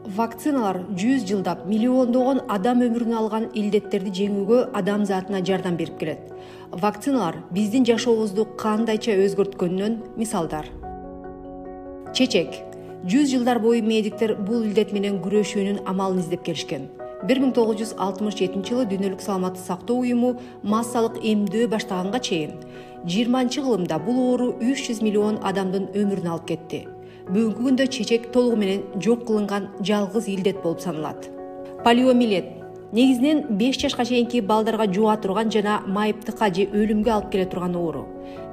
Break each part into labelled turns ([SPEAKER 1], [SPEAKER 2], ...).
[SPEAKER 1] Вакциналар 100 жылдап миллиондогон адам өмүрүн алган илдеттерди жеңүүгө адам затына жардам берип келет. Вакциналар биздин жашообузду кандайча өзгөрткөнүнөн мисалдар. Чечек. 100 жылдар бою медиктер бул илдет менен күрөшүүнүн амалын издеп келишкен. 1967-жылы Дүйнөлүк саламаттык сактоо уюму массалык эмдөө баштаганга чейин 20-кылымда бул оору 300 миллион адамдын өмүрүн алып кетти. Бүгүнкү күндө чечек толугу менен жок кылынган жалгыз илдет болуп саналат. Полиомиелит негизинен 5 жашка чейинки балдарга жуга турган жана майыптыкка же өлүмгө алып келе турган оору.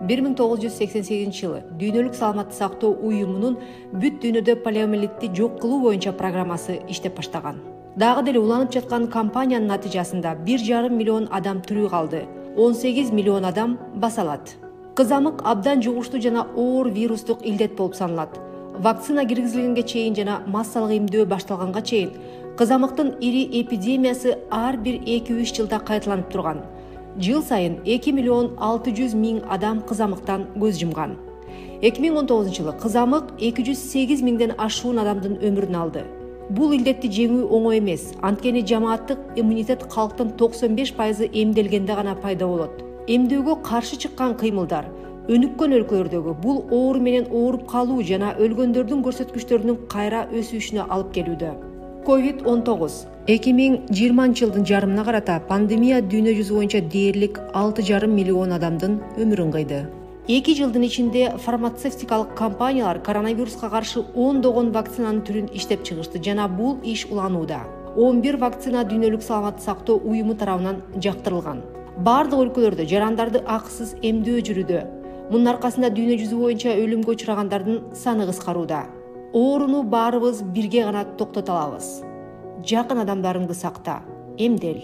[SPEAKER 1] 1988-жылы Дүйнөлүк саламаттык сактоо уюмунун бүт дүйнөдө полиомиелитти жок кылуу боюнча программасы иштеп баштаган. Дагы деле уланып жаткан кампаниянын натыйжасында 1,5 миллион адам тирүү калды, 18 миллион адам басалат. Кызамык абдан жугуштуу жана оор вирустук илдет болуп саналат. Вакцина киргизилгенге чейин жана массалык эмдөө башталганга чейин кызамыктын ири эпидемиясы ар бир 2-3 жылда кайталанып турган. Жыл сайын 2 миллион 600 миң адам кызамыктан көз жумган. 2019-жылы кызамык 208 миңден ашуун адамдын өмүрүн алды. Бул илдетти жеңүү оңой эмес, анткени жамааттык иммунитет калктын 95% эмделгенде гана пайда болот. Эмдөөгө каршы чыккан кыймылдар өнүккөн өлкөлөрдөгү бул оору менен ооруп калуу жана өлгөндөрдүн көрсөткүчтөрүнүн кайра өсүшүнө алып келүүдө. COVID-19 2020-жылдын жарымына карата пандемия дүйнө жүзү боюнча дээрлик 6,5 миллион адамдын өмүрүн кыйды. 2 жылдын ичинде фармацевтикалык компаниялар коронавируска каршы ондогон вакцинанын түрүн иштеп чыгышты жана бул иш уланууда. 11 вакцина Дүйнөлүк саламаттык сактоо уюму тарабынан жактырылган. Бардык өлкөлөрдө жарандарды акысыз эмдөө жүрүүдө. Мунун аркасында дүйнө жүзү боюнча өлүмгө учурагандардын саны кыскарууда. Ооруну баарыбыз бирге гана токтото алабыз. Жакын адамдарыңды сакта, эмдел.